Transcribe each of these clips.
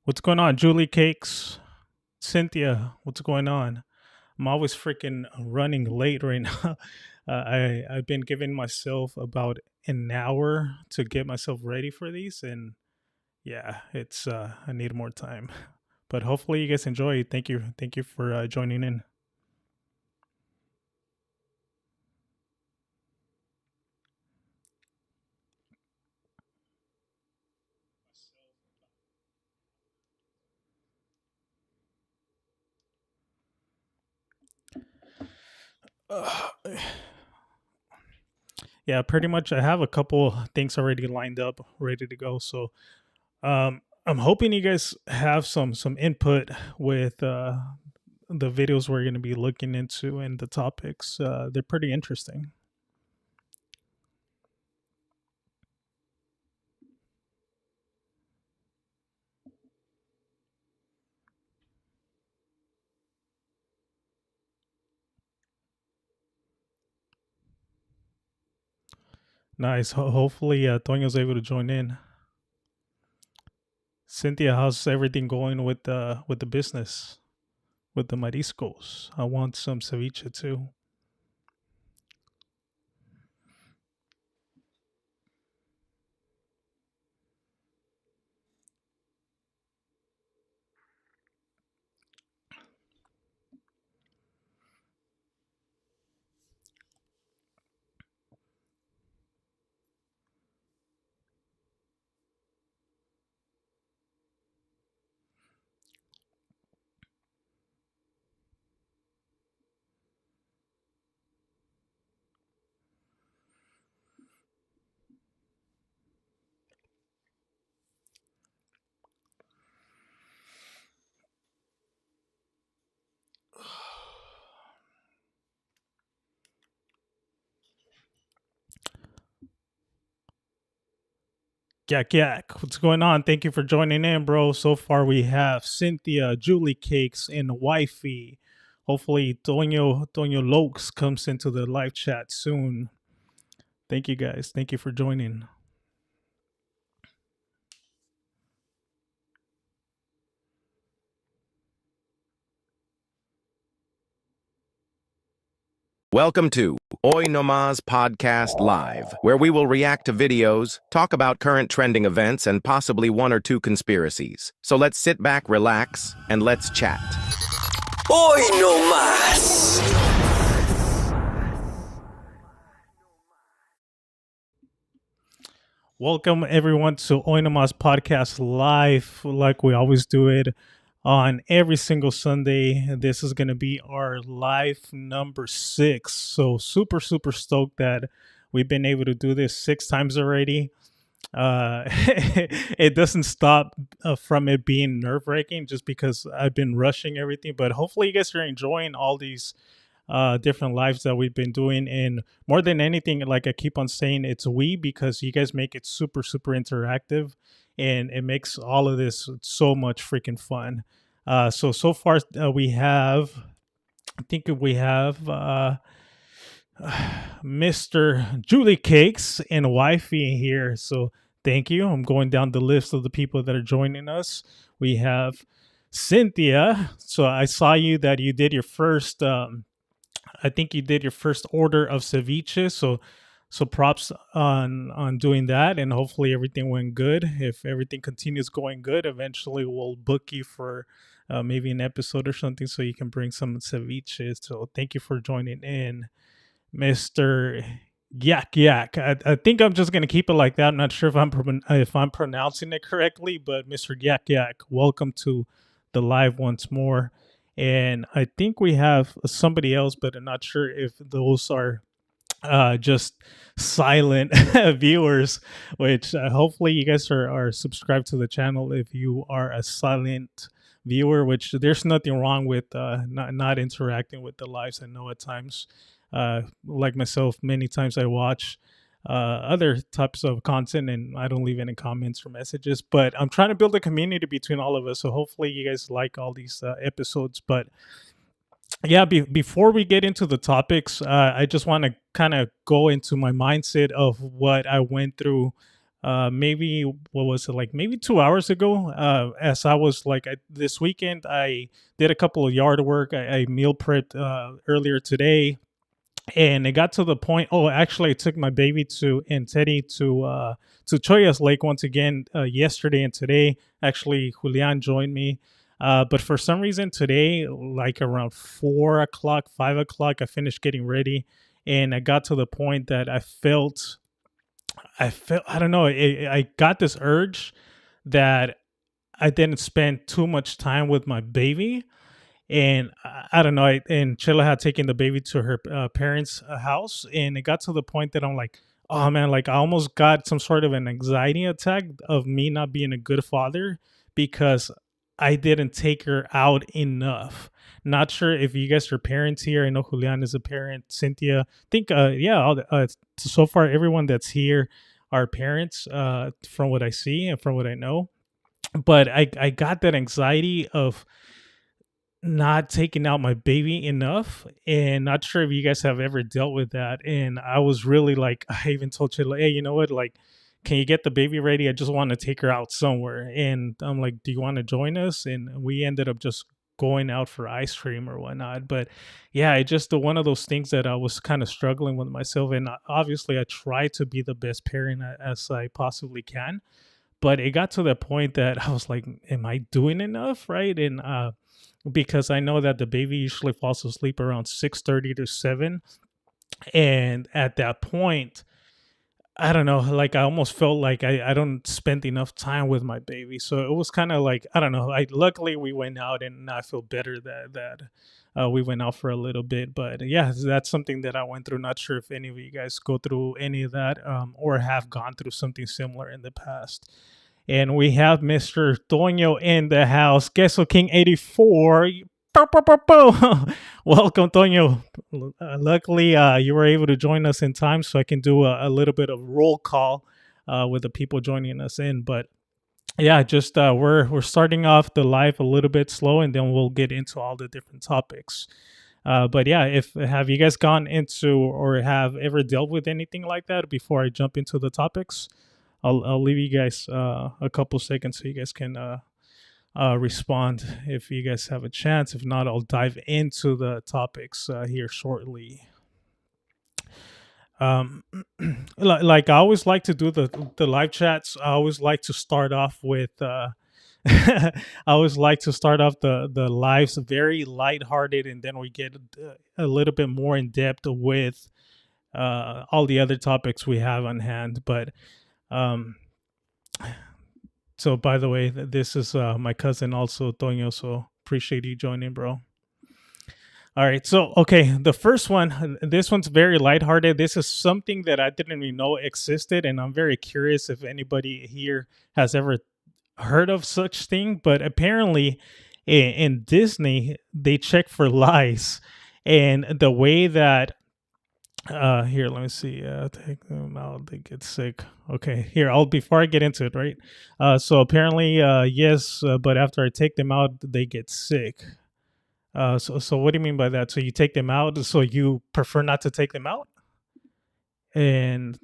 What's going on, Julie Cakes? Cynthia, what's going on? I'm always freaking running late right now. I've been giving myself about an hour to get myself ready for these, and yeah, it's I need more time. But hopefully you guys enjoy. Thank you for joining in. Uh, yeah, pretty much. I have a couple things already lined up, ready to go. So I'm hoping you guys have some input with the videos we're going to be looking into and the topics. They're pretty interesting. Nice. Hopefully, Tonyo's able to join in. Cynthia, how's everything going with the business with the mariscos? I want some ceviche too. Yak yak, what's going on? Thank you for joining in, bro. So far we have Cynthia, Julie Cakes, and Wifey. Hopefully Tonyo Lokes comes into the live chat soon. Thank you guys. Thank you for joining. Welcome to Nomas Podcast Live, where we will react to videos, talk about current trending events, and possibly one or two conspiracies. So let's sit back, relax, and let's chat. Hoy no más. Welcome everyone to Oinamas Podcast Live, like we always do it on every single Sunday. This is going to be our live number 6. So super stoked that we've been able to do this 6 times already. It doesn't stop from it being nerve-wracking just because I've been rushing everything, but hopefully you guys are enjoying all these different lives that we've been doing. And more than anything, like I keep on saying, it's we, because you guys make it super interactive, and it makes all of this so much freaking fun. So far we have, I think we have Mr. Julie Cakes and Wifey here. So thank you. I'm going down the list of the people that are joining us. We have Cynthia. So I saw you that you did your first I think you did your first order of ceviche. So props on doing that, and hopefully everything went good. If everything continues going good, eventually we'll book you for maybe an episode or something, so you can bring some ceviche. So thank you for joining in, Mr. Yak Yak. I think I'm just gonna keep it like that. I'm not sure if I'm pronouncing it correctly, but Mr. Yak Yak, welcome to the live once more. And I think we have somebody else, but I'm not sure if those are just silent viewers. Which hopefully you guys are subscribed to the channel. If you are a silent viewer, which there's nothing wrong with not interacting with the lives. I know at times, like myself, many times I watch other types of content and I don't leave any comments or messages, but I'm trying to build a community between all of us. So hopefully you guys like all these episodes. But yeah, before we get into the topics, I just want to kind of go into my mindset of what I went through maybe what was it, like maybe 2 hours ago. As I was like this weekend, I did a couple of yard work. I meal prepped earlier today, and it got to the point. Oh, actually, I took my baby to and Teddy to Choyas Lake once again yesterday and today. Actually, Julian joined me. But for some reason today, like around 4 o'clock, 5 o'clock, I finished getting ready, and I got to the point that I felt, I don't know, I got this urge that I didn't spend too much time with my baby. And I don't know, and Chilla had taken the baby to her parents' house, and it got to the point that I'm like, oh man, like I almost got some sort of an anxiety attack of me not being a good father because I didn't take her out enough. Not sure if you guys are parents here. I know Julian is a parent. Cynthia, I think, yeah, so far everyone that's here are parents, from what I see and from what I know. But I got that anxiety of not taking out my baby enough, and not sure if you guys have ever dealt with that. And I was really like, I even told Chilla, hey, you know what, like, can you get the baby ready? I just want to take her out somewhere. And I'm like, do you want to join us? And we ended up just going out for ice cream or whatnot. But yeah, it just one of those things that I was kind of struggling with myself. And obviously I try to be the best parent as I possibly can, but it got to the point that I was like, am I doing enough? Right. And because I know that the baby usually falls asleep around 6:30 to 7. And at that point, I don't know, like I almost felt like I don't spend enough time with my baby. So it was kind of like, I don't know. I luckily we went out, and I feel better that we went out for a little bit. But yeah, that's something that I went through. Not sure if any of you guys go through any of that, or have gone through something similar in the past. And we have Mr. Toño in the house. Queso King 84. Pow, pow, pow, pow. Welcome, Toño. Luckily, you were able to join us in time so I can do a little bit of roll call with the people joining us in. But yeah, just we're starting off the live a little bit slow, and then we'll get into all the different topics. But yeah, if have you guys gone into or have ever dealt with anything like that before I jump into the topics? I'll leave you guys a couple seconds so you guys can respond if you guys have a chance. If not, I'll dive into the topics here shortly. Um, like I always like to do the live chats. I always like to start off with. I always like to start off the lives very lighthearted, and then we get a little bit more in depth with all the other topics we have on hand. But um, so by the way, this is my cousin also, Toño. So appreciate you joining, bro. All right. So, okay. The first one, this one's very lighthearted. This is something that I didn't even know existed. And I'm very curious if anybody here has ever heard of such thing. But apparently in Disney, they check for lice. And the way that here, let me see. Take them out. They get sick. Okay, here. I'll before I get into it, right? So apparently, yes, but after I take them out, they get sick. So what do you mean by that? So you take them out, so you prefer not to take them out? And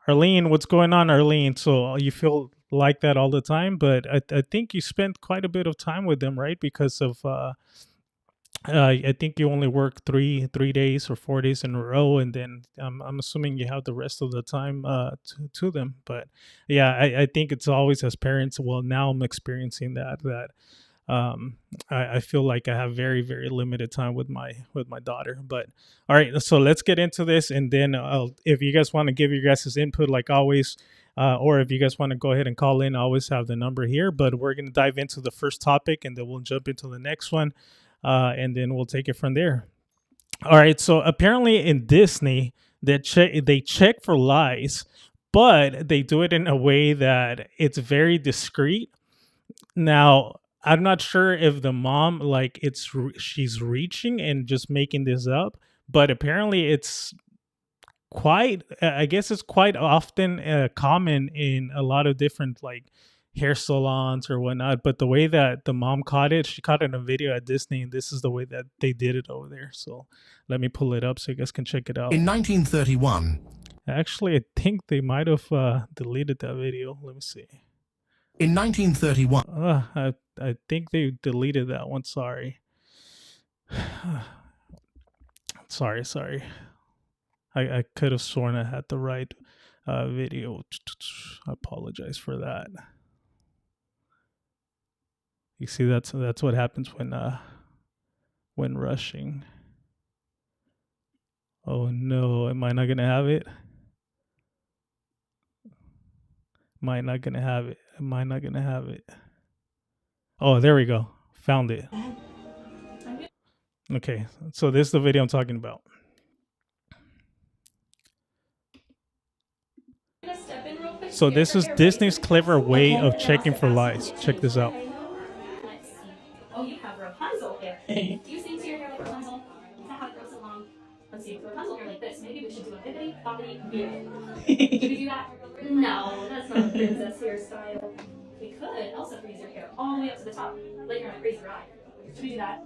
Arlene, what's going on, Arlene? So you feel like that all the time, but I think you spend quite a bit of time with them, right? Because of I think you only work three days or 4 days in a row, and then I'm assuming you have the rest of the time to them. But yeah, I think it's always as parents. Well, now I'm experiencing that I feel like I have very very limited time with my daughter. But all right, so let's get into this, and then if you guys want to give your guys' input, like always. Or if you guys want to go ahead and call in, I always have the number here. But we're going to dive into the first topic, and then we'll jump into the next one. And then we'll take it from there. All right. So apparently in Disney, they check for lies, but they do it in a way that it's very discreet. Now, I'm not sure if the mom like she's reaching and just making this up, but apparently it's quite. I guess it's quite often common in a lot of different like hair salons or whatnot. But the way that the mom caught it, she caught it in a video at Disney, and this is the way that they did it over there. So let me pull it up so you guys can check it out. In 1931, Actually, I think they might have deleted that video. Let me see. In 1931, I think they deleted that one. Sorry. sorry. I could have sworn I had the right video. I apologize for that. You see, that's what happens when rushing. Oh no, am I not gonna have it? Am I not gonna have it? Am I not gonna have it? Oh, there we go. Found it. Okay, so this is the video I'm talking about. So this is Disney's clever way of checking for lies. Check this out. Oh, you have Rapunzel hair. Do you think your hair like Rapunzel? Is that how it grows so long? Let's see, Rapunzel hair like this. Maybe we should do a bippity boppity boo. Should we do that? No, that's not a princess hairstyle. We could also freeze your hair all the way up to the top, like you're on a crazy ride. Should we do that?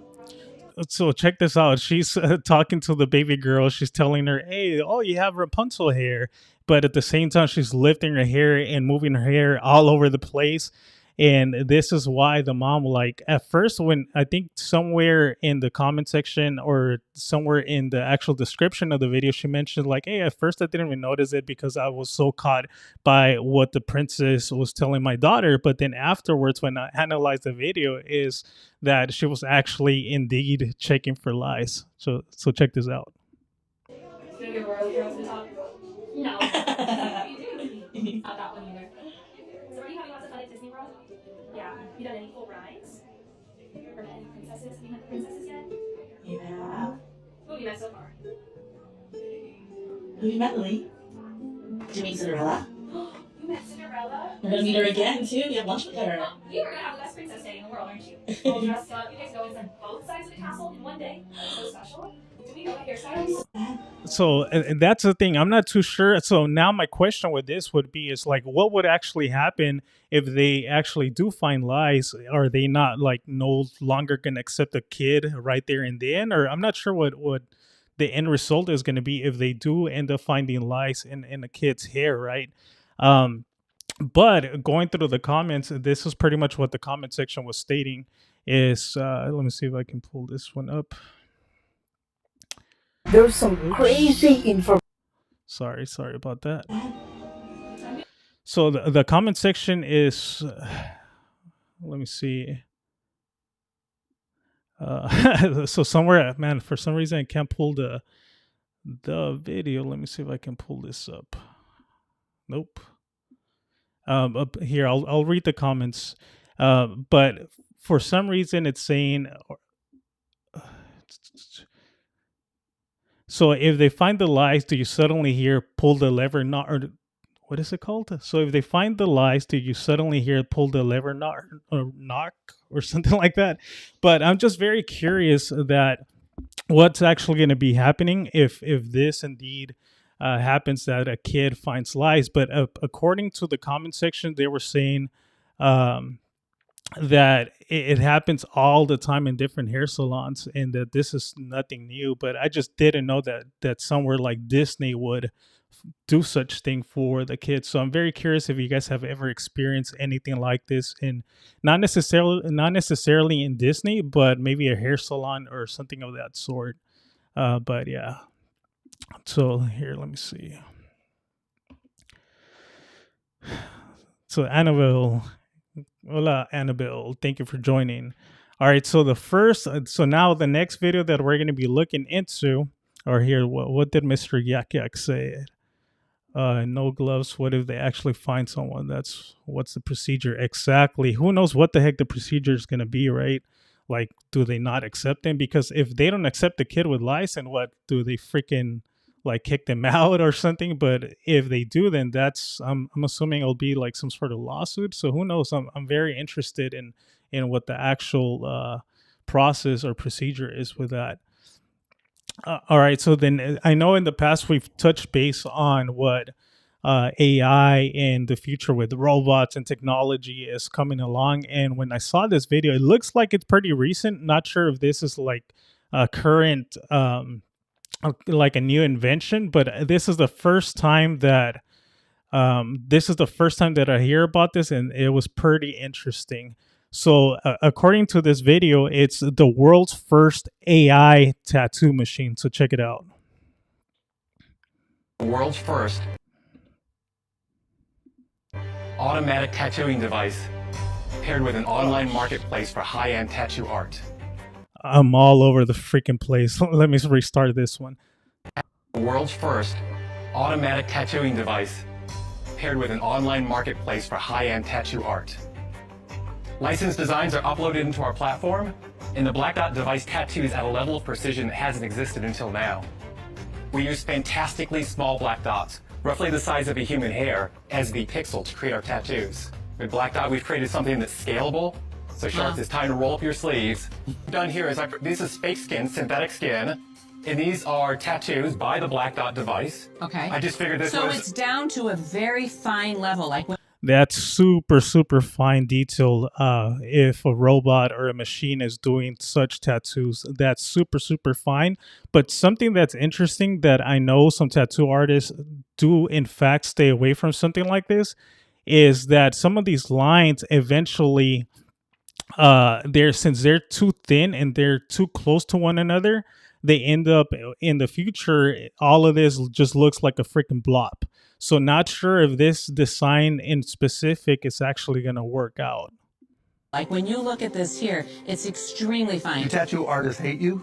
So check this out. She's talking to the baby girl. She's telling her, "Hey, oh, you have Rapunzel hair," but at the same time, she's lifting her hair and moving her hair all over the place. And this is why the mom, like, at first, when I think somewhere in the comment section or somewhere in the actual description of the video, she mentioned, like, hey, at first I didn't even notice it because I was so caught by what the princess was telling my daughter. But then afterwards, when I analyzed the video, is that she was actually indeed checking for lies. So check this out. No. Not that one either. So are you having lots of fun at Disney World? Yeah. You done any cool rides? Or met any princesses? Have you met the princesses yet? Yeah. Who have you met so far? Have you met Lily? Did you meet Cinderella? You met Cinderella? We're gonna meet her again too. We have lunch with her. You are gonna have the best princess day in the world, aren't you? All dressed up. You guys go inside both sides of the castle in one day. That's so special. Do we know what hairstyles? So and that's the thing, I'm not too sure. So now my question with this would be is like, what would actually happen if they actually do find lies? Are they not like no longer gonna accept the kid right there and then? Or I'm not sure what the end result is going to be if they do end up finding lies in a kid's hair, right? But going through the comments, this is pretty much what the comment section was stating. Is let me see if I can pull this one up. There's some crazy information. Sorry about that. So the comment section is, let me see. So somewhere, man, for some reason I can't pull the video. Let me see if I can pull this up. Nope. Up here, I'll read the comments. But for some reason it's saying. So if they find the lies, do you suddenly hear pull the lever not, or what is it called? So if they find the lies, do you suddenly hear pull the lever not, or knock or something like that? But I'm just very curious that what's actually going to be happening if this indeed happens, that a kid finds lies. But according to the comment section, they were saying that it happens all the time in different hair salons, and that this is nothing new. But I just didn't know that somewhere like Disney would do such thing for the kids. So I'm very curious if you guys have ever experienced anything like this, in not necessarily in Disney, but maybe a hair salon or something of that sort. But yeah. So here, let me see. So Annabelle. Hola, Annabelle. Thank you for joining. All right, so so now the next video that we're going to be looking into, or here, what did Mr. Yak Yak say? No gloves. What if they actually find someone? What's the procedure exactly? Who knows what the heck the procedure is going to be, right? Like, do they not accept them? Because if they don't accept the kid with lice, then what do they freaking like kick them out or something? But if they do, then that's I'm assuming it'll be like some sort of lawsuit. So who knows? I'm very interested in what the actual process or procedure is with that. All right, so then I know in the past we've touched base on what AI and the future with robots and technology is coming along. And when I saw this video, it looks like it's pretty recent. Not sure if this is like current like a new invention, but this is the first time that I hear about this, and it was pretty interesting. So, according to this video, it's the world's first AI tattoo machine. So check it out. World's first automatic tattooing device paired with an online marketplace for high-end tattoo art. I'm all over the freaking place. Let me restart this one. World's first automatic tattooing device paired with an online marketplace for high-end tattoo art. Licensed designs are uploaded into our platform, and the Black Dot device tattoos at a level of precision that hasn't existed until now. We use fantastically small black dots, roughly the size of a human hair, as the pixel to create our tattoos. With Black Dot, we've created something that's scalable. So Sharks, it's time to roll up your sleeves. Done here is this is fake skin, synthetic skin, and these are tattoos by the Black Dot device. Okay. I just figured this so was... it's down to a very fine level, like when That's super, super fine detail. If a robot or a machine is doing such tattoos, that's super, super fine. But something that's interesting that I know some tattoo artists do, in fact, stay away from something like this, is that some of these lines eventually, since they're too thin and they're too close to one another, they end up in the future, all of this just looks like a freaking blob. So not sure if this design in specific is actually going to work out. like when you look at this here, it's extremely fine. Do tattoo artists hate you?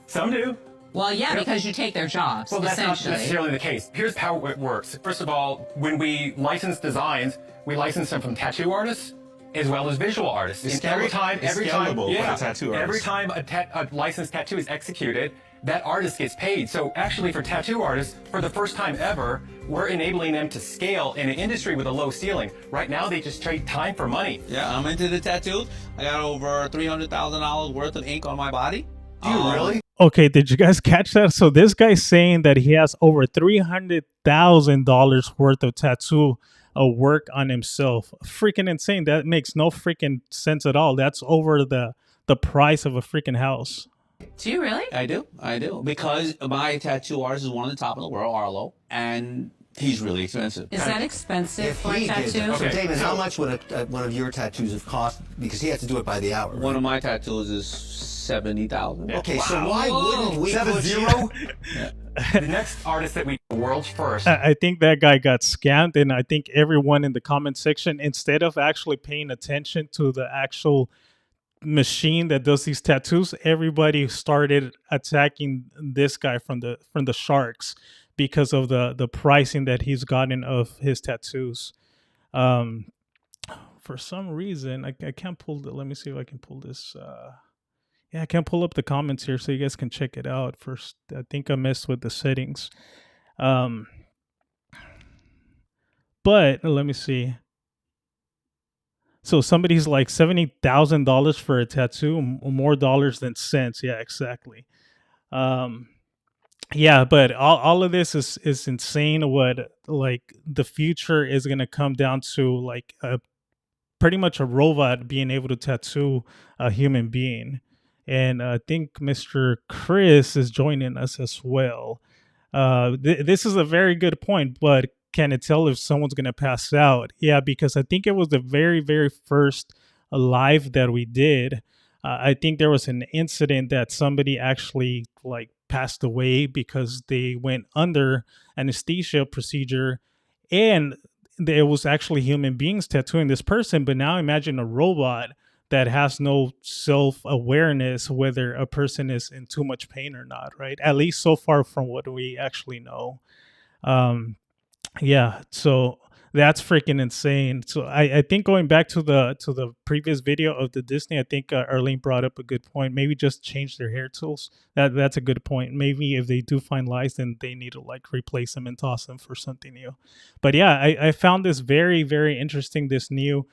Some do. Well, yeah, because you take their jobs, Well, that's not essentially. necessarily the case. Here's how it works. First of all, when we license designs, we license them from tattoo artists as well as visual artists. It's And every time, scalable for the tattoo every artist. time a licensed tattoo is executed, that artist gets paid. So actually, for tattoo artists, for the first time ever, we're enabling them to scale in an industry with a low ceiling. Right now, they just trade time for money. Yeah, I'm into the tattoos. I got over $300,000 worth of ink on my body. Do you really? Okay, did you guys catch that? So this guy's saying that he has over $300,000 worth of tattoo work on himself. Freaking insane. That makes no freaking sense at all. That's over the price of a freaking house. Do you really? I do. Because my tattoo artist is one of the top in the world, Arlo, and he's really expensive. Is that expensive If for a he did, tattoo? so Damon, how much would one of your tattoos have cost? Because he has to do it by the hour. One of my tattoos is $70,000. Okay, so why wouldn't we 7-0? The next artist that we world's first. I think that guy got scammed, and I think everyone in the comment section, instead of actually paying attention to the actual machine that does these tattoos, everybody started attacking this guy from the Sharks because of the pricing that he's gotten of his tattoos. For some reason, I can't pull let me see if I can pull this. I can't pull up the comments here so you guys can check it out. First, I think I messed with the settings. But let me see. So somebody's like $70,000 for a tattoo, more dollars than cents. Yeah, exactly. Yeah, but all of this is insane. What like the future is gonna come down to, like pretty much a robot being able to tattoo a human being. And I think Mr. Chris is joining us as well. This is a very good point, but can it tell if someone's going to pass out? Yeah, because I think it was the very, very first live that we did. I think there was an incident that somebody actually like passed away because they went under anesthesia procedure, and there was actually human beings tattooing this person. But now imagine a robot that has no self-awareness whether a person is in too much pain or not, right? At least so far from what we actually know. Yeah, so that's freaking insane. So I think going back to the previous video of the Disney, I think Arlene brought up a good point. Maybe just change their hair tools. That's a good point. Maybe if they do find lies, then they need to like replace them and toss them for something new. But yeah, I found this very, very interesting, this new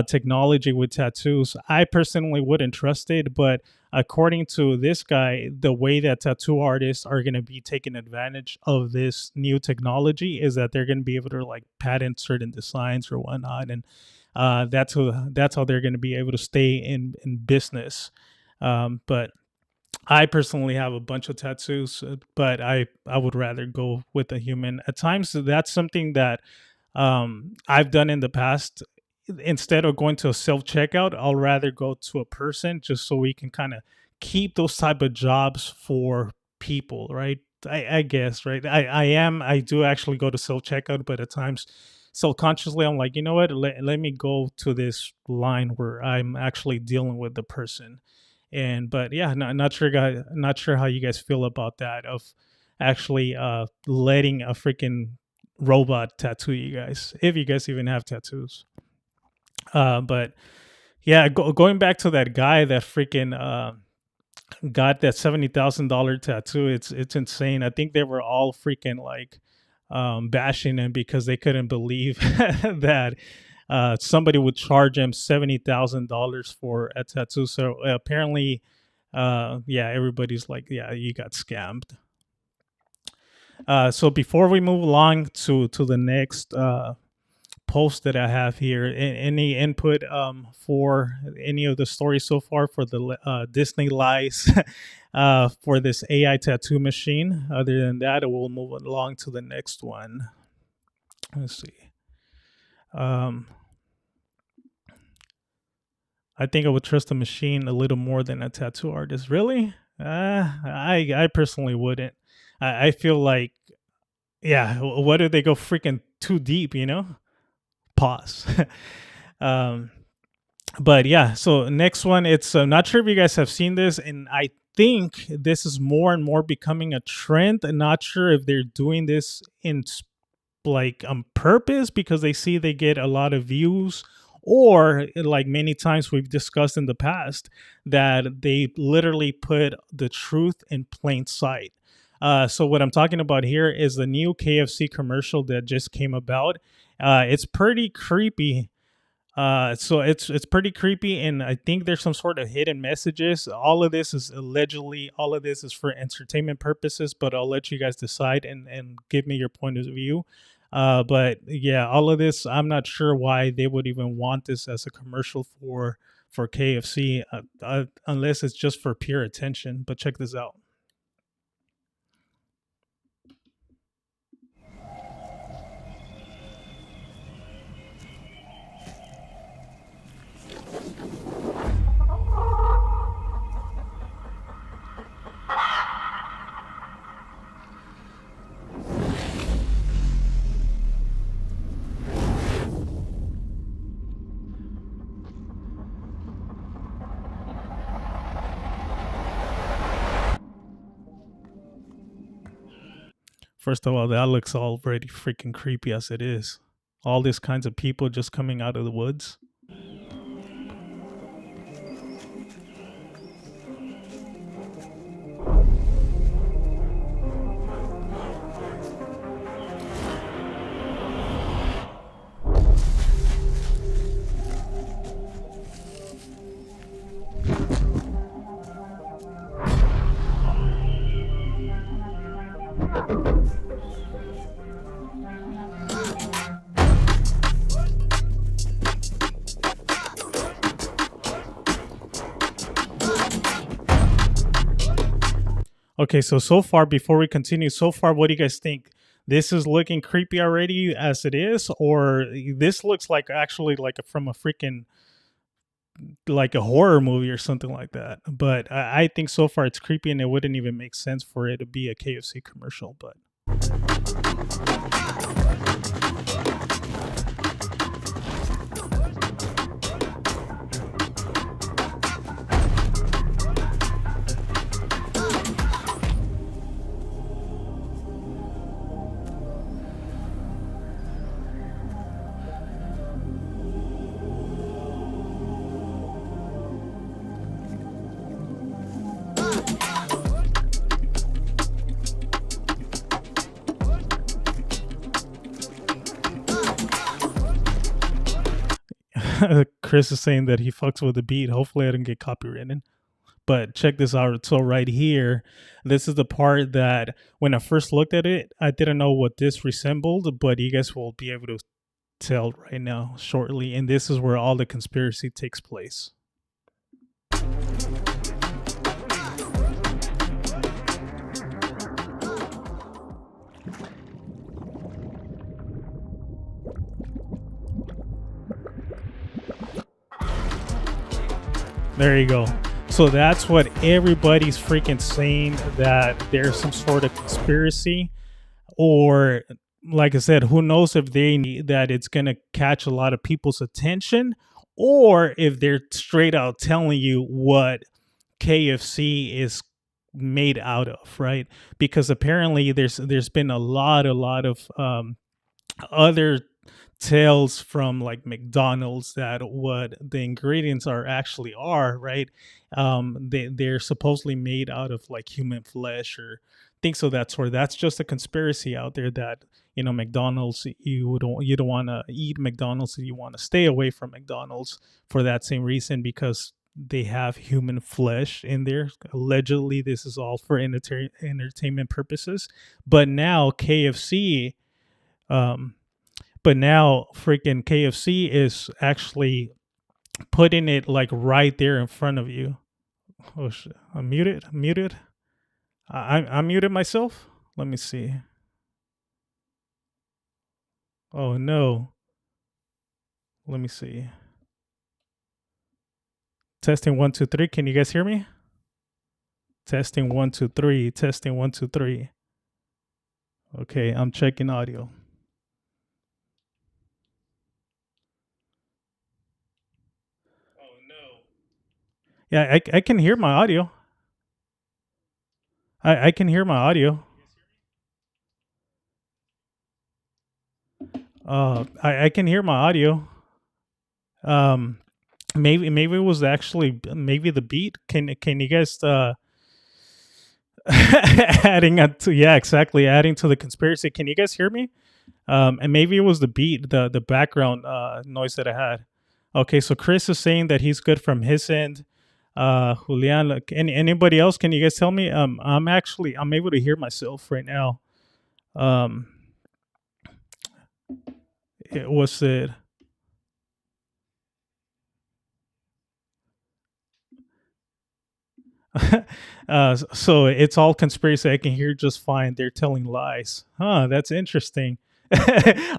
technology with tattoos. I personally wouldn't trust it, but according to this guy, the way that tattoo artists are going to be taking advantage of this new technology is that they're going to be able to like patent certain designs or whatnot, and that's how they're going to be able to stay in business. But I personally have a bunch of tattoos, but I would rather go with a human. At times, that's something that I've done in the past. Instead of going to a self checkout, I'll rather go to a person just so we can kind of keep those type of jobs for people, right? I guess, right? I do actually go to self checkout, but at times self-consciously I'm like, you know what, let me go to this line where I'm actually dealing with the person. And but yeah, not sure guys, not sure how you guys feel about that, of actually letting a freaking robot tattoo you guys, if you guys even have tattoos. But yeah, going back to that guy that freaking got that $70,000 tattoo, it's insane. I think they were all freaking like bashing him because they couldn't believe that somebody would charge him $70,000 for a tattoo. So apparently, yeah, everybody's like, yeah, you got scammed. So before we move along to the next post that I have here, any input for any of the stories so far for the Disney lies for this AI tattoo machine? Other than that, we'll move along to the next one. Let's see. I think I would trust a machine a little more than a tattoo artist. Really? I personally wouldn't. I feel like, yeah, what if they go freaking too deep, you know? Pause. um, but yeah, so next one, it's not sure if you guys have seen this, and I think this is more and more becoming a trend. I'm not sure if they're doing this in like on purpose because they see they get a lot of views, or like many times we've discussed in the past, that they literally put the truth in plain sight. So what I'm talking about here is the new KFC commercial that just came about. It's pretty creepy. So it's pretty creepy, and I think there's some sort of hidden messages. All of this is allegedly, all of this is for entertainment purposes, but I'll let you guys decide and give me your point of view. But yeah, all of this, I'm not sure why they would even want this as a commercial for KFC, unless it's just for pure attention. But check this out. First of all, that looks already freaking creepy as it is. All these kinds of people just coming out of the woods. Okay, so far, before we continue, so far, what do you guys think? This is looking creepy already as it is, or this looks like actually like from a freaking like a horror movie or something like that. But I think so far it's creepy, and it wouldn't even make sense for it to be a KFC commercial. But Chris is saying that he fucks with the beat. Hopefully, I didn't get copyrighted. But check this out. So right here, this is the part that when I first looked at it, I didn't know what this resembled, but you guys will be able to tell right now shortly. And this is where all the conspiracy takes place. There you go. So that's what everybody's freaking saying, that there's some sort of conspiracy, or like I said, who knows if they need that it's going to catch a lot of people's attention, or if they're straight out telling you what KFC is made out of, right? Because apparently there's been a lot of other tales from like McDonald's that what the ingredients are actually are, right? They're supposedly made out of like human flesh or things of that sort. That's just a conspiracy out there that, McDonald's, you don't want to eat McDonald's, you want to stay away from McDonald's for that same reason, because they have human flesh in there. Allegedly, this is all for entertainment purposes. But now KFC, um, but now freaking KFC is actually putting it like right there in front of you. Oh shit! I'm muted. I'm muted. I muted myself. Let me see. Oh no. Let me see. Testing 1 2 3. Can you guys hear me? Testing 1 2 3. Testing 1 2 3. Okay, I'm checking audio. Oh no. Yeah, I can hear my audio. I can hear my audio. I can hear my audio. Um, maybe it was actually maybe the beat. Can you guys adding to, yeah, exactly, adding to the conspiracy? Can you guys hear me? And maybe it was the beat, the background noise that I had. Okay, so Chris is saying that he's good from his end. Julian, like, anybody else? Can you guys tell me? I'm able to hear myself right now. It was it. So it's all conspiracy. I can hear just fine. They're telling lies. Huh? That's interesting.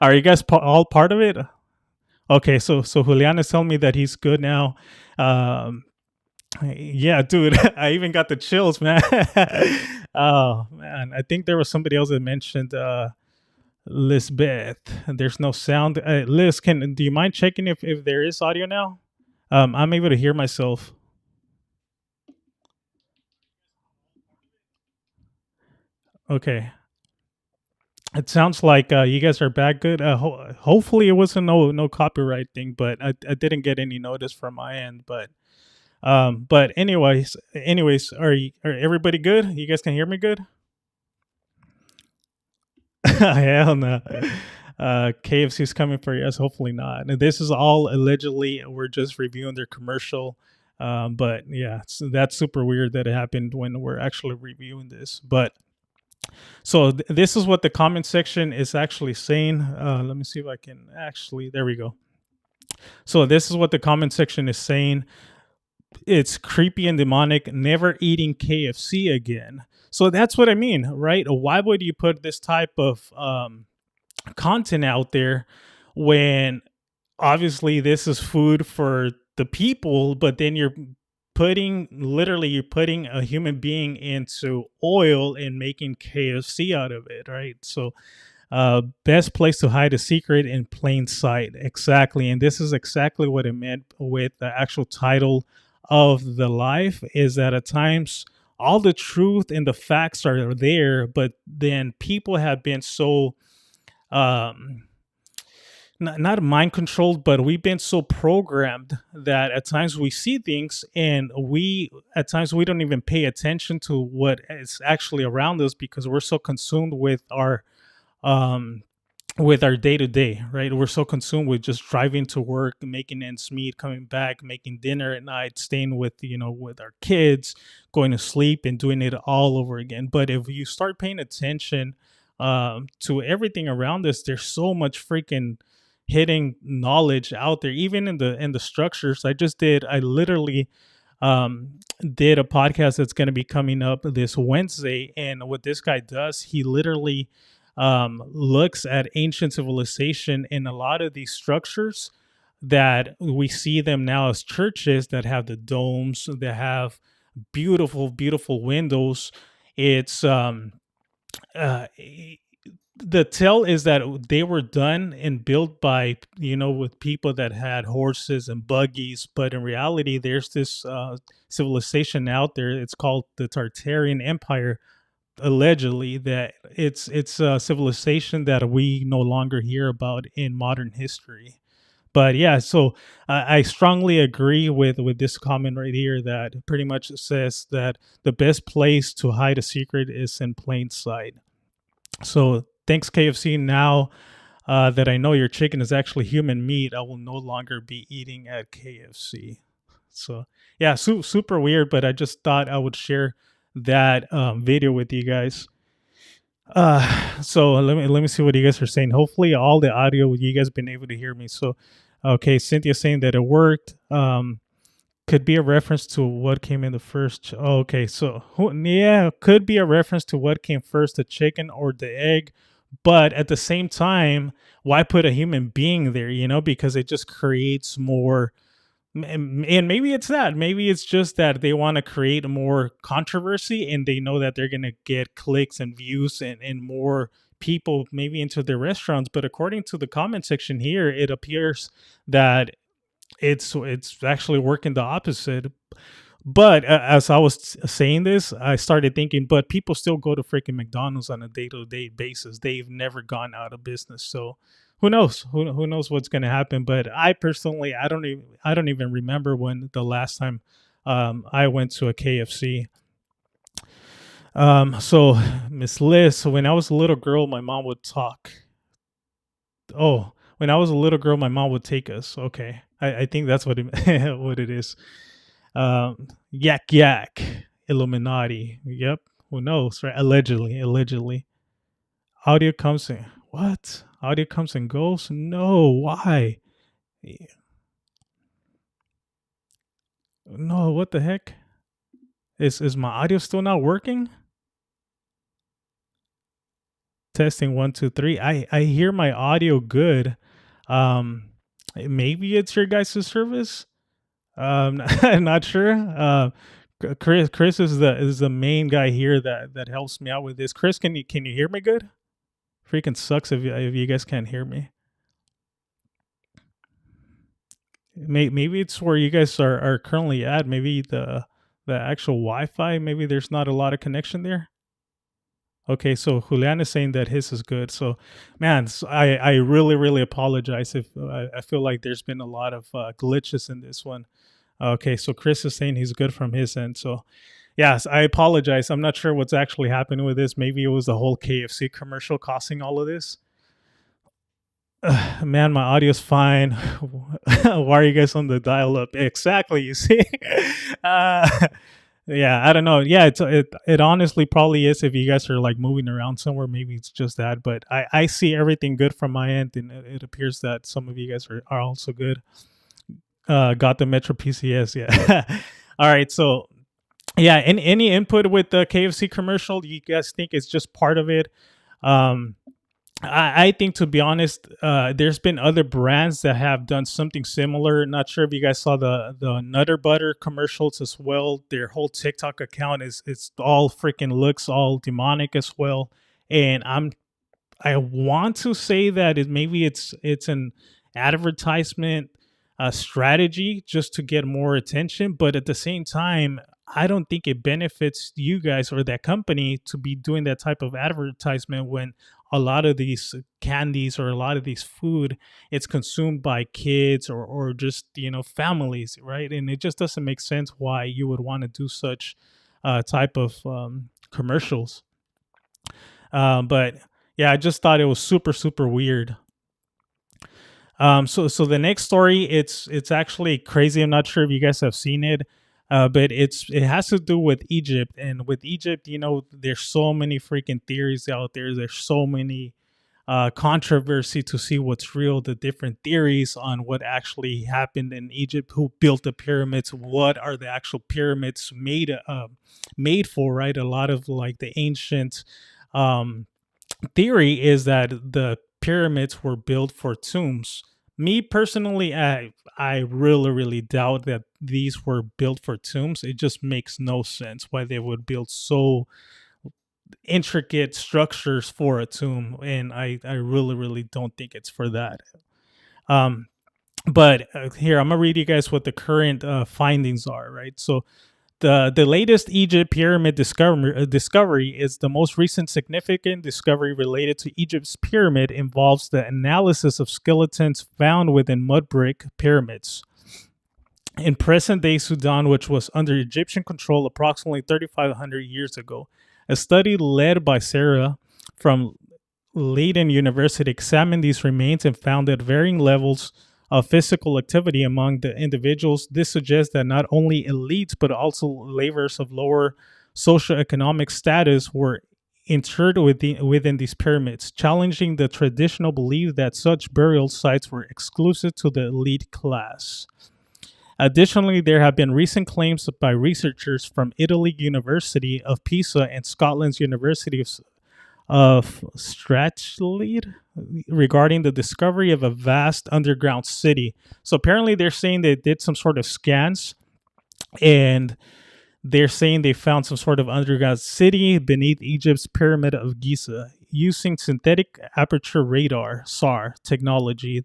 Are you guys all part of it? Okay, so Julian is telling me that he's good now. Um, yeah, dude, I even got the chills, man. Oh man, I think there was somebody else that mentioned Lisbeth. There's no sound. Liz, do you mind checking if there is audio now? I'm able to hear myself. Okay. It sounds like you guys are back good. Hopefully, it wasn't no copyright thing, but I didn't get any notice from my end. But anyways, are everybody good? You guys can hear me good? Hell no. KFC's coming for us. Hopefully not. And this is all allegedly. We're just reviewing their commercial. But yeah, that's super weird that it happened when we're actually reviewing this. But so this is what the comment section is actually saying. Let me see if I can actually. There we go. So this is what the comment section is saying. It's creepy and demonic. Never eating KFC again. So that's what I mean, right? Why would you put this type of content out there when obviously this is food for the people, but then you're putting a human being into oil and making KFC out of it, right? So best place to hide a secret in plain sight. Exactly. And this is exactly what it meant with the actual title of the life, is that at times all the truth and the facts are there, but then people have been so not mind controlled, but we've been so programmed that at times we see things and at times we don't even pay attention to what is actually around us, because we're so consumed um with our day to day, right? We're so consumed with just driving to work, making ends meet, coming back, making dinner at night, staying with, with our kids, going to sleep, and doing it all over again. But if you start paying attention to everything around us, there's so much freaking hidden knowledge out there, even in the structures. I literally did a podcast that's going to be coming up this Wednesday, and what this guy does, he literally looks at ancient civilization, and a lot of these structures that we see them now as churches that have the domes, that have beautiful, beautiful windows. It's uh, the tell is that they were done and built by, with people that had horses and buggies, but in reality there's this civilization out there. It's called the Tartarian Empire, allegedly, that it's a civilization that we no longer hear about in modern history. But yeah, so I strongly agree with this comment right here that pretty much says that the best place to hide a secret is in plain sight. So thanks, KFC. Now that I know your chicken is actually human meat, I will no longer be eating at KFC. So yeah, super weird, but I just thought I would share that video with you guys. So let me see what you guys are saying. Hopefully, all the audio, you guys been able to hear me. So, okay, Cynthia's saying that it worked. Could be a reference to what came in the first. Okay, so yeah, could be a reference to what came first, the chicken or the egg. But at the same time, why put a human being there? Because it just creates more. And maybe it's that. Maybe it's just that they want to create more controversy, and they know that they're going to get clicks and views and more people maybe into their restaurants. But according to the comment section here, it appears that it's actually working the opposite. But as I was saying this, I started thinking, but people still go to freaking McDonald's on a day-to-day basis. They've never gone out of business. So who knows? Who knows what's going to happen? But I personally, I don't even remember when the last time I went to a KFC. So Miss Liz, when I was a little girl, my mom would talk. Oh, when I was a little girl, my mom would take us. Okay, I think that's what it what it is. Yak yak, Illuminati. Yep. Who knows? Right? Allegedly. Audio comes in. What? Audio comes and goes? No. Why? No. What the heck? Is my audio still not working? Testing 1 2 3. I hear my audio good. Maybe it's your guys' service. I'm not sure. Chris is the main guy here that helps me out with this. Chris, can you hear me good? Freaking sucks if you guys can't hear me. Maybe it's where you guys are currently at. Maybe the actual Wi-Fi. Maybe there's not a lot of connection there. Okay, so Julian is saying that his is good. So, man, I really apologize if I feel like there's been a lot of glitches in this one. Okay, so Chris is saying he's good from his end. So, yes, I apologize. I'm not sure what's actually happening with this. Maybe it was the whole KFC commercial causing all of this. Man, my audio's fine. Why are you guys on the dial-up? Exactly, you see? Yeah, I don't know. Yeah, it honestly probably is if you guys are like moving around somewhere. Maybe it's just that. But I see everything good from my end, and it appears that some of you guys are also good. Got the Metro PCS, yeah. All right, so yeah, any input with the KFC commercial? Do you guys think it's just part of it? I think, to be honest, there's been other brands that have done something similar. Not sure if you guys saw the Nutter Butter commercials as well. Their whole TikTok account it's all freaking looks all demonic as well. And I want to say that maybe it's an advertisement strategy just to get more attention, but at the same time, I don't think it benefits you guys or that company to be doing that type of advertisement when a lot of these candies or a lot of these food, it's consumed by kids or just families, right? And it just doesn't make sense why you would want to do such type of commercials. But yeah, I just thought it was super weird. So the next story, it's actually crazy. I'm not sure if you guys have seen it. But it has to do with Egypt, and with Egypt, there's so many freaking theories out there. There's so many controversy to see what's real. The different theories on what actually happened in Egypt, who built the pyramids, what are the actual pyramids made for? Right, a lot of like the ancient theory is that the pyramids were built for tombs, Me personally, I really really doubt that these were built for tombs. It just makes no sense why they would build so intricate structures for a tomb, and I really really don't think it's for that. Um, but here I'm gonna read you guys what the current findings are. Right, so the latest Egypt pyramid discovery is the most recent significant discovery related to Egypt's pyramid involves the analysis of skeletons found within mud brick pyramids in present-day Sudan, which was under Egyptian control approximately 3,500 years ago. A study led by Sarah from Leiden University examined these remains and found that varying levels of physical activity among the individuals. This suggests that not only elites but also laborers of lower socioeconomic status were interred within these pyramids, challenging the traditional belief that such burial sites were exclusive to the elite class. Additionally, there have been recent claims by researchers from Italy University of Pisa and Scotland's University of Strathclyde regarding the discovery of a vast underground city. So apparently they're saying they did some sort of scans, and they're saying they found some sort of underground city beneath Egypt's Pyramid of Giza using synthetic aperture radar (SAR) technology.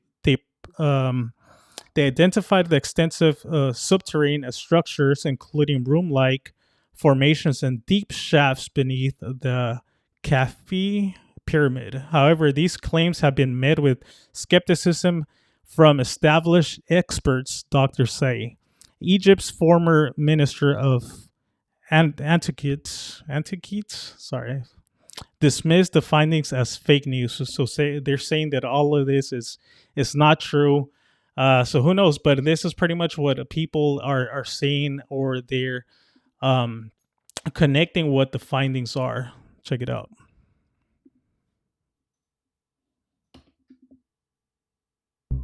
They identified the extensive subterranean structures, including room-like formations and deep shafts beneath the Kaffi pyramid. However, these claims have been met with skepticism from established experts, doctors say. Egypt's former minister of Antiquities, dismissed the findings as fake news. So they're saying that all of this is not true. So who knows? But this is pretty much what people are saying, or they're connecting what the findings are. Check it out.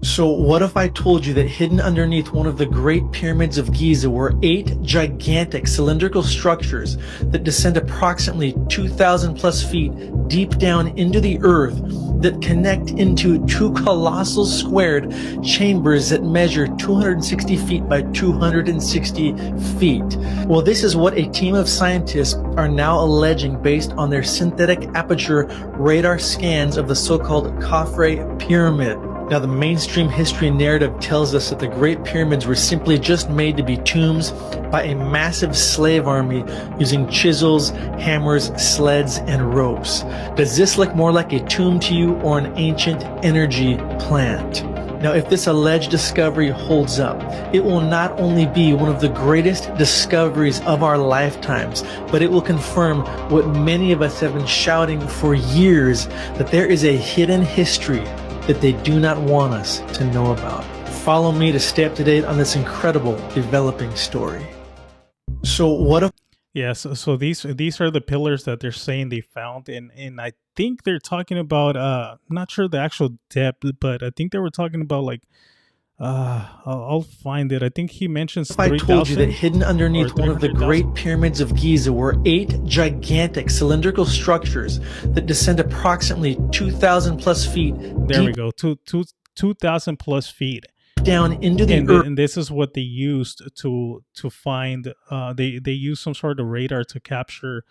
So what if I told you that hidden underneath one of the great pyramids of Giza were 8 gigantic cylindrical structures that descend approximately 2,000 plus feet deep down into the earth that connect into 2 colossal squared chambers that measure 260 feet by 260 feet? Well, this is what a team of scientists are now alleging based on their synthetic aperture radar scans of the so-called Khafre pyramid. Now, the mainstream history narrative tells us that the Great Pyramids were simply just made to be tombs by a massive slave army using chisels, hammers, sleds, and ropes. Does this look more like a tomb to you or an ancient energy plant? Now, if this alleged discovery holds up, it will not only be one of the greatest discoveries of our lifetimes, but it will confirm what many of us have been shouting for years, that there is a hidden history that they do not want us to know about. Follow me to stay up to date on this incredible developing story. So what if... Yeah, so these are the pillars that they're saying they found, and I think they're talking about I'm not sure the actual depth, but I think they were talking about like I'll find it. I think he mentions 3,000. If I told you that hidden underneath one of the great pyramids of Giza were 8 gigantic cylindrical structures that descend approximately 2,000 plus feet. There we go, 2,000 plus feet down into the earth. And this is what they used to find. They used some sort of radar to capture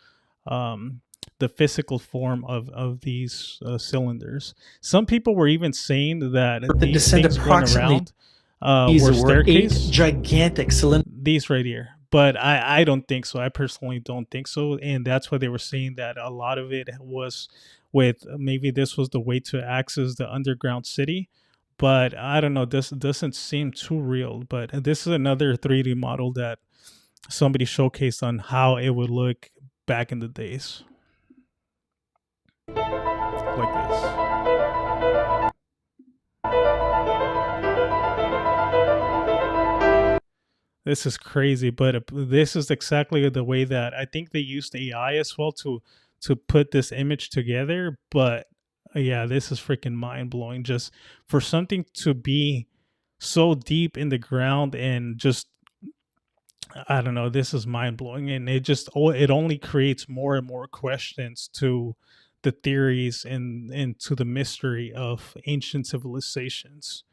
the physical form of these cylinders. Some people were even saying that these things going around were staircase. 8 gigantic cylinders. These right here. But I don't think so. I personally don't think so. And that's why they were saying that a lot of it was with, maybe this was the way to access the underground city. But I don't know. This doesn't seem too real. But this is another 3D model that somebody showcased on how it would look back in the days. Like this. This is crazy, but this is exactly the way that I think they used AI as well to put this image together. But yeah, this is freaking mind-blowing, just for something to be so deep in the ground, and just, I don't know, this is mind-blowing, and it only creates more and more questions to the theories and to the mystery of ancient civilizations.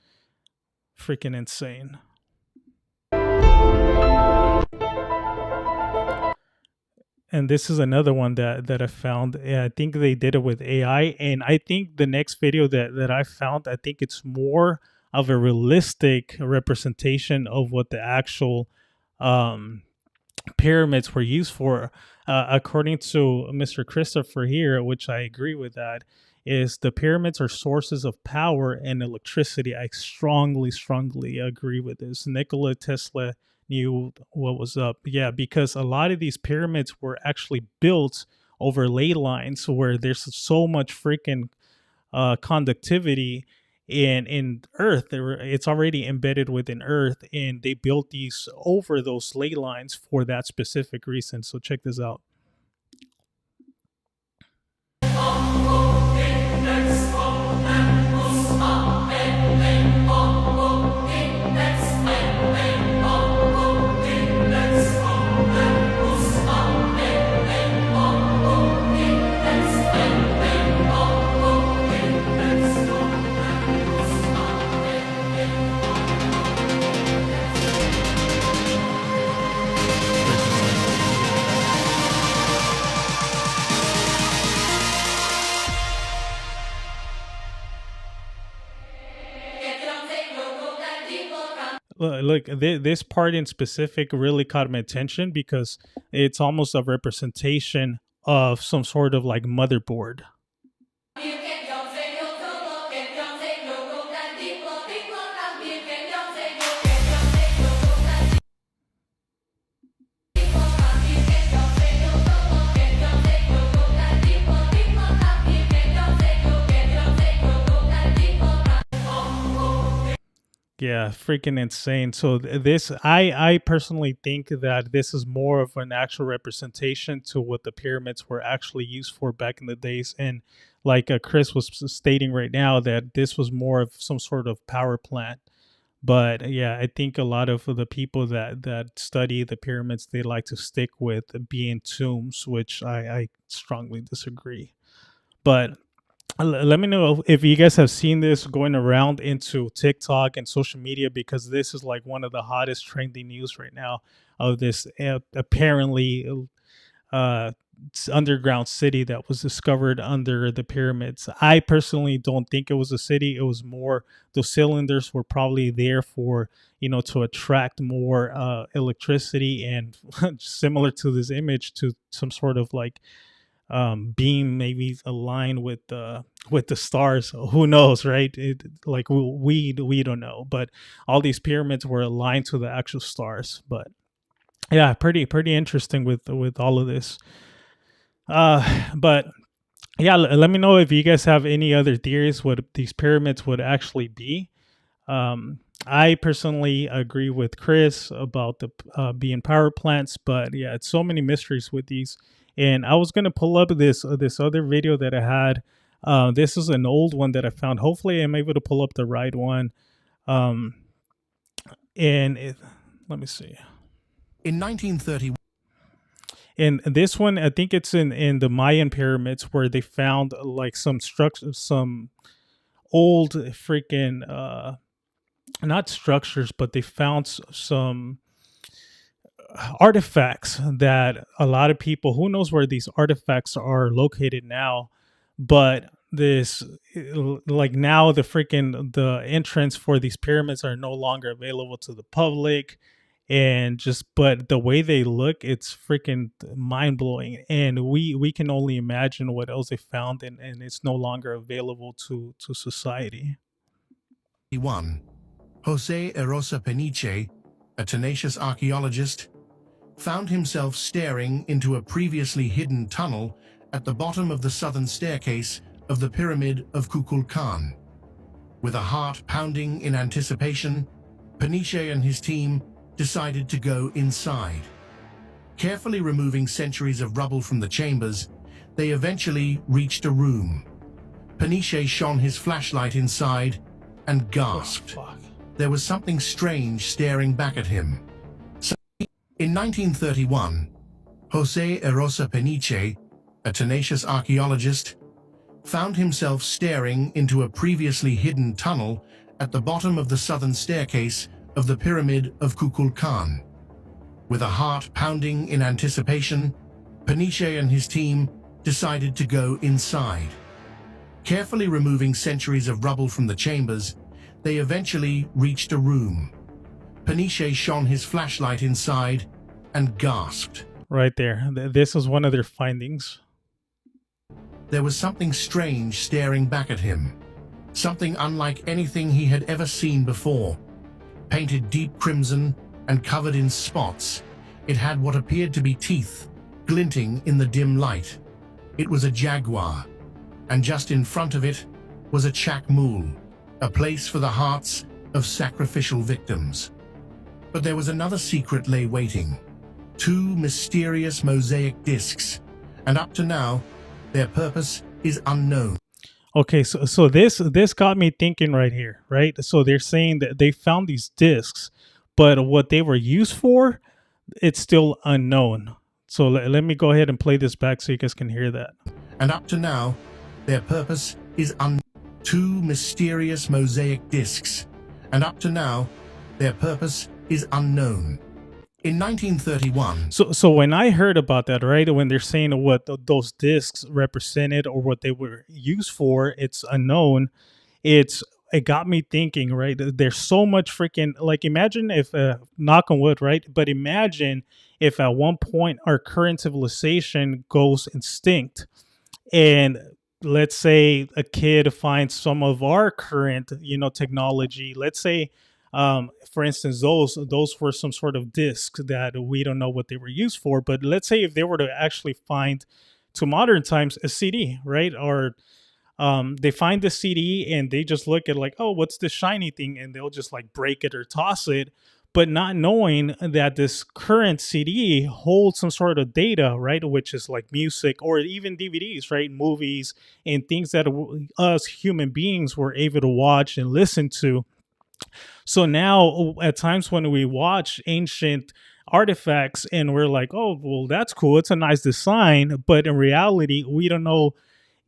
freaking insane. And this is another one that I found. I think they did it with AI. And I think the next video that I found, I think it's more of a realistic representation of what the actual pyramids were used for. According to Mr. Christopher here, which I agree with that, is the pyramids are sources of power and electricity. I strongly agree with this. Nikola Tesla knew what was up. Yeah, because a lot of these pyramids were actually built over ley lines where there's so much freaking conductivity in earth. It's already embedded within earth, and they built these over those ley lines for that specific reason. So check this out. Look, this part in specific really caught my attention because it's almost a representation of some sort of like motherboard. Yeah, freaking insane. So this, I personally think that this is more of an actual representation to what the pyramids were actually used for back in the days. And like Chris was stating right now, that this was more of some sort of power plant. But yeah, I think a lot of the people that study the pyramids, they like to stick with being tombs, which I strongly disagree. But let me know if you guys have seen this going around into TikTok and social media, because this is like one of the hottest trending news right now of this apparently underground city that was discovered under the pyramids. I personally don't think it was a city. It was more, those cylinders were probably there for, to attract more electricity, and similar to this image, to some sort of like beam maybe aligned with the stars. Who knows, right? Like we don't know, but all these pyramids were aligned to the actual stars. But yeah, pretty interesting with all of this. But yeah, let me know if you guys have any other theories what these pyramids would actually be. I personally agree with Chris about the being power plants, but yeah, it's so many mysteries with these. And I was gonna pull up this other video that I had. This is an old one that I found. Hopefully, I'm able to pull up the right one. Let me see. In 1931. And this one, I think it's in the Mayan pyramids, where they found like some old freaking not structures, but they found some artifacts that a lot of people, who knows where these artifacts are located now, but this, like, now the entrance for these pyramids are no longer available to the public. And but the way they look, it's freaking mind-blowing, and we can only imagine what else they found, and it's no longer available to society. Jose Erosa Peniche, a tenacious archaeologist, found himself staring into a previously hidden tunnel at the bottom of the southern staircase of the Pyramid of Kukulkan. With a heart pounding in anticipation, Peniche and his team decided to go inside. Carefully removing centuries of rubble from the chambers, they eventually reached a room. Peniche shone his flashlight inside and gasped. There was something strange staring back at him. In 1931, Jose Erosa Peniche, a tenacious archaeologist, found himself staring into a previously hidden tunnel at the bottom of the southern staircase of the Pyramid of Kukulkan. With a heart pounding in anticipation, Peniche and his team decided to go inside. Carefully removing centuries of rubble from the chambers, they eventually reached a room. Peniche shone his flashlight inside and gasped. Right there. This was one of their findings. There was something strange staring back at him. Something unlike anything he had ever seen before. Painted deep crimson and covered in spots, it had what appeared to be teeth, glinting in the dim light. It was a jaguar, and just in front of it was a chakmul, a place for the hearts of sacrificial victims. But there was another secret lay waiting. 2 mysterious mosaic discs, and up to now, their purpose is unknown. Okay, so this got me thinking right here, right? So they're saying that they found these discs, but what they were used for, it's still unknown. So let me go ahead and play this back so you guys can hear that. And up to now, their purpose is unknown. 2 mysterious mosaic discs, and up to now, their purpose is unknown. In 1931... So when I heard about that, right, when they're saying what those discs represented or what they were used for, it's unknown, it got me thinking, right, there's so much freaking, like, imagine if, knock on wood, right, but imagine if at one point our current civilization goes extinct, and let's say a kid finds some of our current, technology, let's say, for instance, those were some sort of discs that we don't know what they were used for. But let's say if they were to actually find, to modern times, a CD, right? Or they find the CD and they just look at like, oh, what's this shiny thing? And they'll just like break it or toss it, but not knowing that this current CD holds some sort of data, right? Which is like music or even DVDs, right? Movies and things that us human beings were able to watch and listen to. So now at times when we watch ancient artifacts and we're like, oh, well, that's cool, it's a nice design, but in reality, we don't know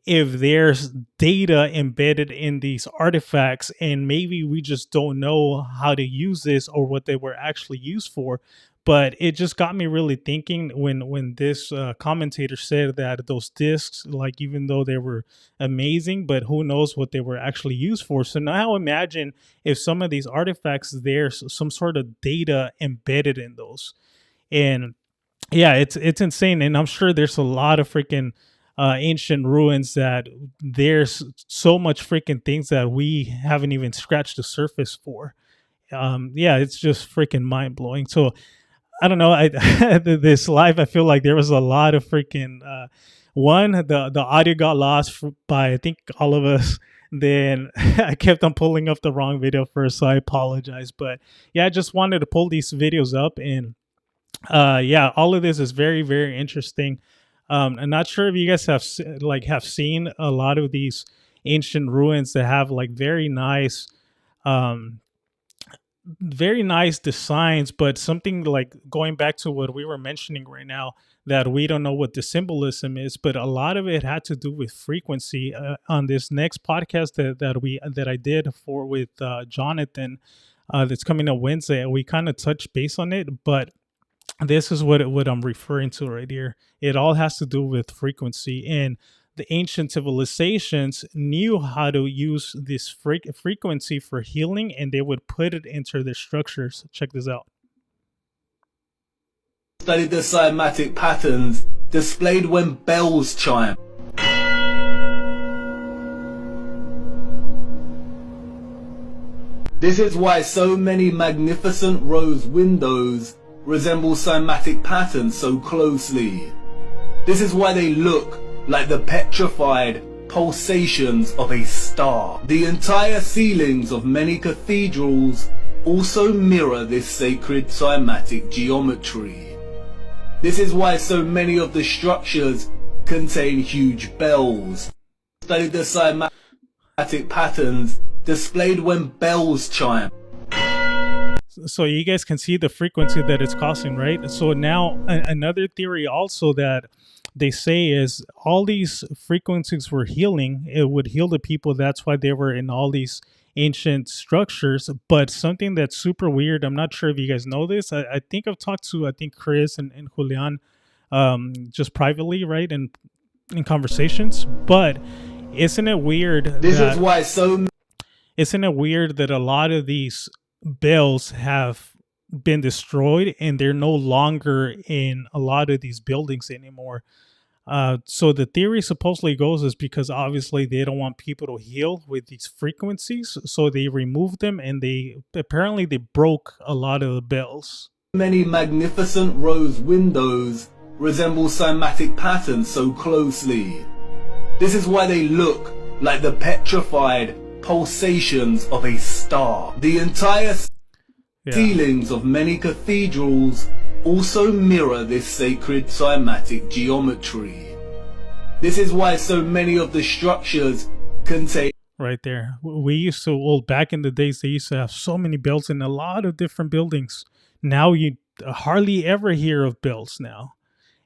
if there's data embedded in these artifacts, and maybe we just don't know how to use this or what they were actually used for. But it just got me really thinking when this commentator said that those discs, like, even though they were amazing, but who knows what they were actually used for. So now imagine if some of these artifacts, there's some sort of data embedded in those. And yeah, it's insane. And I'm sure there's a lot of freaking ancient ruins that there's so much freaking things that we haven't even scratched the surface for. Yeah, it's just freaking mind blowing. So I don't know. This live, I feel like there was a lot of freaking the audio got lost by I think all of us. Then I kept on pulling up the wrong video first, so I apologize. But yeah, I just wanted to pull these videos up, and yeah, all of this is very, very interesting. I'm not sure if you guys have seen a lot of these ancient ruins that have like very nice designs, but something like going back to what we were mentioning right now, that we don't know what the symbolism is, but a lot of it had to do with frequency. On this next podcast that I did with Jonathan, that's coming up Wednesday, we kind of touched base on it, but this is what I'm referring to right here. It all has to do with frequency, and the ancient civilizations knew how to use this frequency for healing, and they would put it into their structures. Check this out. Studied the cymatic patterns displayed when bells chime. This is why so many magnificent rose windows resemble cymatic patterns so closely. This is why they look like the petrified pulsations of a star. The entire ceilings of many cathedrals also mirror this sacred cymatic geometry. This is why so many of the structures contain huge bells. Studied the cymatic patterns displayed when bells chime. So you guys can see the frequency that it's causing, right? So now another theory also that they say is all these frequencies were healing. It would heal the people. That's why they were in all these ancient structures. But something that's super weird, I'm not sure if you guys know this. I think I've talked to, I think, Chris and Julian, just privately, right, in conversations. But isn't it weird This is why so isn't it weird that a lot of these bells have been destroyed and they're no longer in a lot of these buildings anymore? So the theory supposedly goes is because obviously they don't want people to heal with these frequencies, so they removed them, and they broke a lot of the bells. many magnificent rose windows resemble cymatic patterns so closely. This is why they look like the petrified pulsations of a star. The entire ceilings of many cathedrals also mirror this sacred cymatic geometry. This is why so many of the structures contain... Right there. We used to, well, back in the days, they used to have so many bells in a lot of different buildings. Now you hardly ever hear of bells now.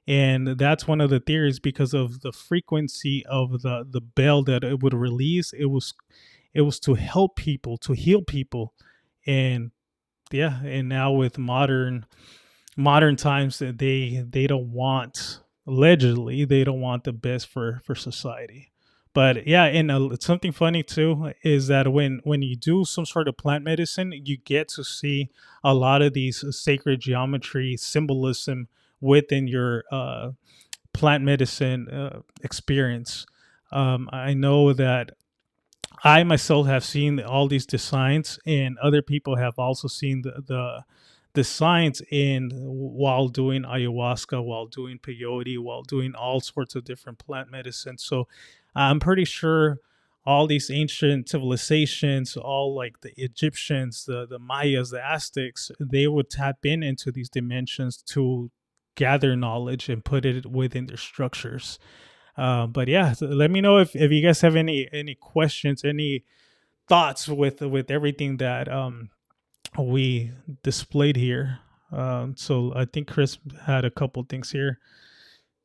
And that's one of the theories, because of the frequency of the bell that it would release. It was to help people, to heal people. And yeah, and now with modern times, that they don't want, allegedly they don't want the best for society. But yeah, and something funny too is that when you do some sort of plant medicine, you get to see a lot of these sacred geometry symbolism within your plant medicine experience. I know that I myself have seen all these designs, and other people have also seen the signs in while doing ayahuasca, while doing peyote, while doing all sorts of different plant medicine. So I'm pretty sure all these ancient civilizations, all like the Egyptians, the Mayas, the Aztecs, they would tap into these dimensions to gather knowledge and put it within their structures. But yeah, so let me know if you guys have any questions, any thoughts with everything that we displayed here. So I think Chris had a couple things here.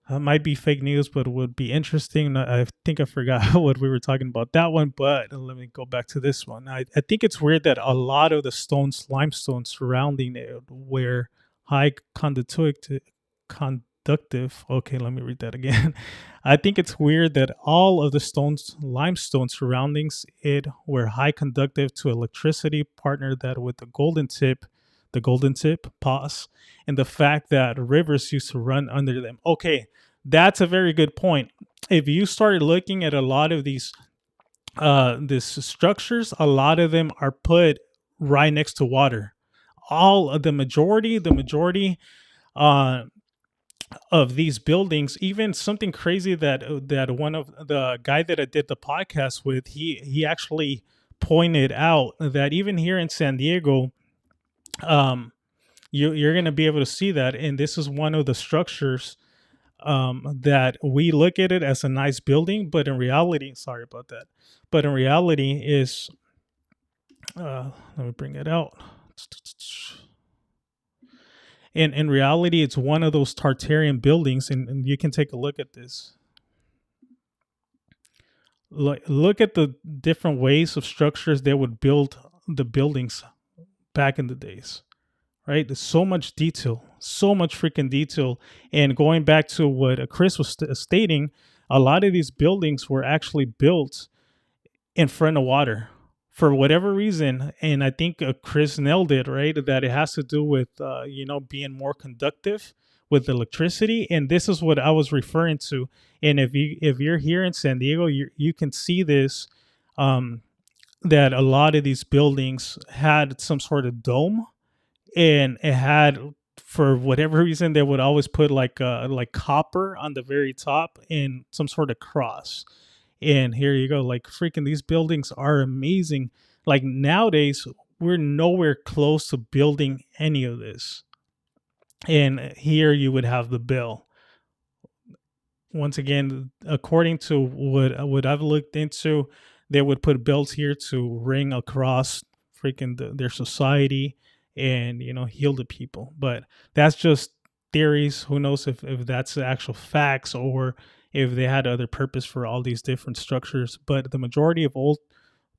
Might be fake news, but would be interesting. I think I forgot what we were talking about that one, but let me go back to this one. I think it's weird that a lot of the limestone surrounding it were high conductive. Okay, let me read that again. I think it's weird that all of the limestone surroundings it were high conductive to electricity, partner that with the golden tip, pause, and the fact that rivers used to run under them. Okay, that's a very good point. If you started looking at a lot of these structures, a lot of them are put right next to water. All of the majority of these buildings, even something crazy that one of the guy that I did the podcast with, he actually pointed out that even here in San Diego, you're going to be able to see that. And this is one of the structures that we look at it as a nice building, but in reality, sorry about that, but in reality is, let me bring it out. In reality, it's one of those Tartarian buildings, and you can take a look at this. Look at the different ways of structures they would build the buildings back in the days, right? There's so much detail, so much freaking detail. And going back to what Chris was stating, a lot of these buildings were actually built in front of water for whatever reason. And I think Chris nailed it, right? That it has to do with, being more conductive with electricity. And this is what I was referring to. And if you're here in San Diego, you can see this, that a lot of these buildings had some sort of dome, and it had, for whatever reason, they would always put like copper on the very top and some sort of cross. And here you go, like freaking these buildings are amazing. Like nowadays, we're nowhere close to building any of this. And here you would have the bell. Once again, according to what I've looked into, they would put bells here to ring across freaking their society and, heal the people. But that's just theories. Who knows if that's the actual facts, or if they had other purpose for all these different structures. But the majority of old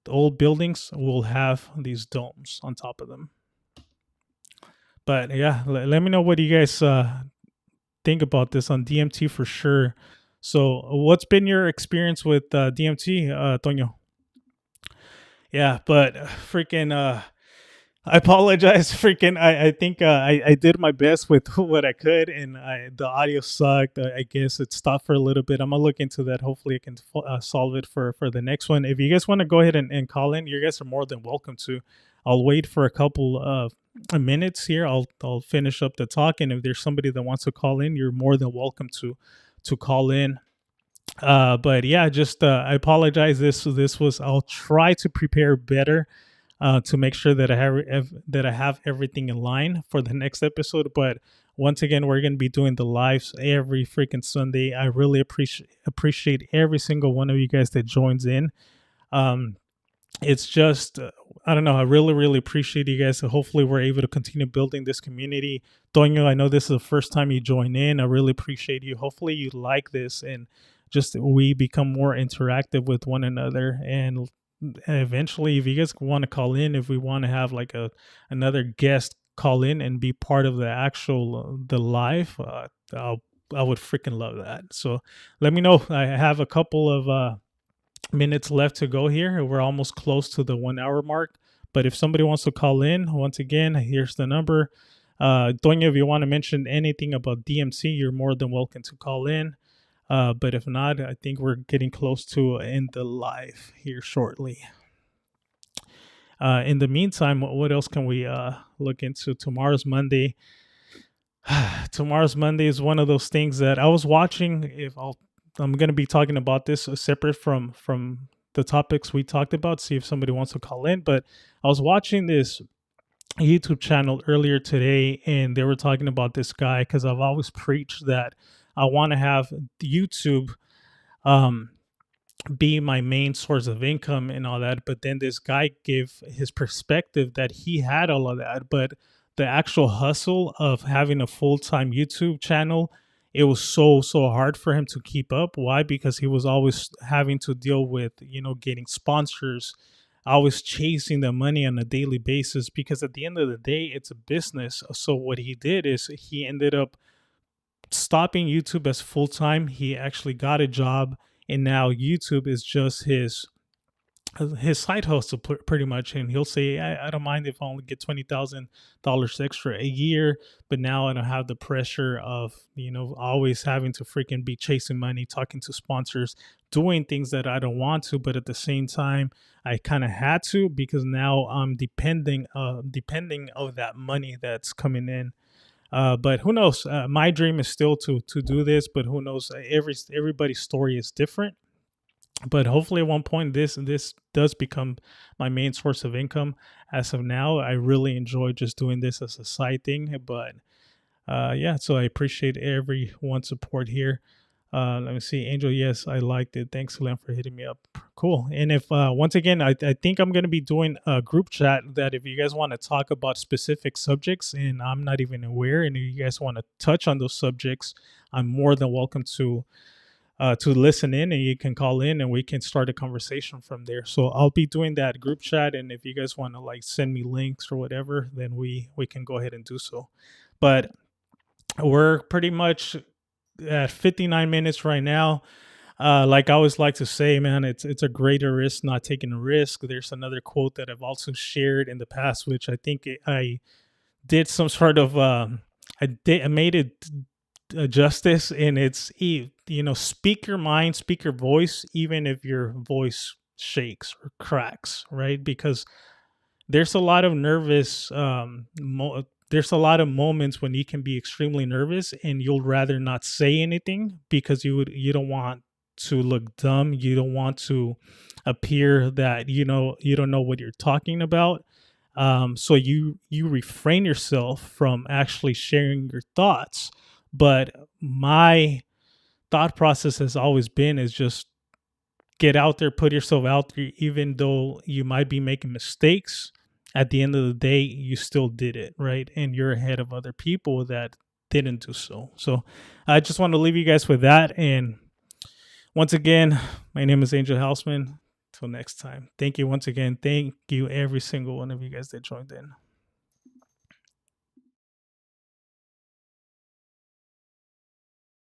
old buildings will have these domes on top of them. But yeah, let me know what you guys think about this on DMT for sure. So, what's been your experience with DMT, Toño? Yeah, but freaking, I apologize. Freaking, I think I did my best with what I could, and the audio sucked. I guess it stopped for a little bit. I'm gonna look into that. Hopefully, I can solve it for the next one. If you guys want to go ahead and call in, you guys are more than welcome to. I'll wait for a couple of minutes here. I'll finish up the talk, and if there's somebody that wants to call in, you're more than welcome to call in. But yeah, just I apologize. This was. I'll try to prepare better to make sure that I have everything in line for the next episode. But once again, we're gonna be doing the lives every freaking Sunday. I really appreciate every single one of you guys that joins in. It's just I don't know. I really appreciate you guys. So hopefully, we're able to continue building this community. Toño, I know this is the first time you join in. I really appreciate you. Hopefully, you like this and just we become more interactive with one another. And eventually, if you guys want to call in, if we want to have like another guest call in and be part of the actual the live, I would freaking love that. So let me know. I have a couple of minutes left to go here. We're almost close to the 1 hour mark. But if somebody wants to call in, once again, here's the number. Toño, if you want to mention anything about DMC, you're more than welcome to call in. But if not, I think we're getting close to end the live here shortly. In the meantime, what else can we look into? Tomorrow's Monday. Tomorrow's Monday is one of those things that I was watching. I'm going to be talking about this separate from the topics we talked about. See if somebody wants to call in. But I was watching this YouTube channel earlier today, and they were talking about this guy because I've always preached that I want to have YouTube be my main source of income and all that. But then this guy gave his perspective that he had all of that, but the actual hustle of having a full-time YouTube channel, it was so hard for him to keep up. Why? Because he was always having to deal with, getting sponsors, always chasing the money on a daily basis, because at the end of the day, it's a business. So what he did is he ended up stopping YouTube as full-time. He actually got a job, and now YouTube is just his side hustle pretty much. And he'll say, I don't mind if I only get $20,000 extra a year, but now I don't have the pressure of always having to freaking be chasing money, talking to sponsors, doing things that I don't want to, but at the same time I kind of had to, because now I'm depending of that money that's coming in. But who knows? My dream is still to do this, but who knows? Everybody's story is different. But hopefully at one point this does become my main source of income. As of now, I really enjoy just doing this as a side thing. But yeah, so I appreciate everyone's support here. Let me see. Angel, yes, I liked it. Thanks, Glenn, for hitting me up. Cool. And if once again, I think I'm going to be doing a group chat that if you guys want to talk about specific subjects and I'm not even aware, and if you guys want to touch on those subjects, I'm more than welcome to listen in, and you can call in and we can start a conversation from there. So I'll be doing that group chat, and if you guys want to like send me links or whatever, then we can go ahead and do so. But we're pretty much at 59 minutes right now. Like I always like to say, man, it's a greater risk not taking a risk. There's another quote that I've also shared in the past, which I think I did some sort of I made it justice, and it's speak your mind, speak your voice, even if your voice shakes or cracks, right? Because there's a lot of nervous there's a lot of moments when you can be extremely nervous and you'll rather not say anything because you don't want to look dumb, you don't want to appear that you don't know what you're talking about. So you refrain yourself from actually sharing your thoughts. But my thought process has always been is just get out there, put yourself out there, even though you might be making mistakes. At the end of the day, you still did it, right? And you're ahead of other people that didn't do so. So I just want to leave you guys with that. And once again, my name is Angel Houseman. Till next time. Thank you once again. Thank you every single one of you guys that joined in.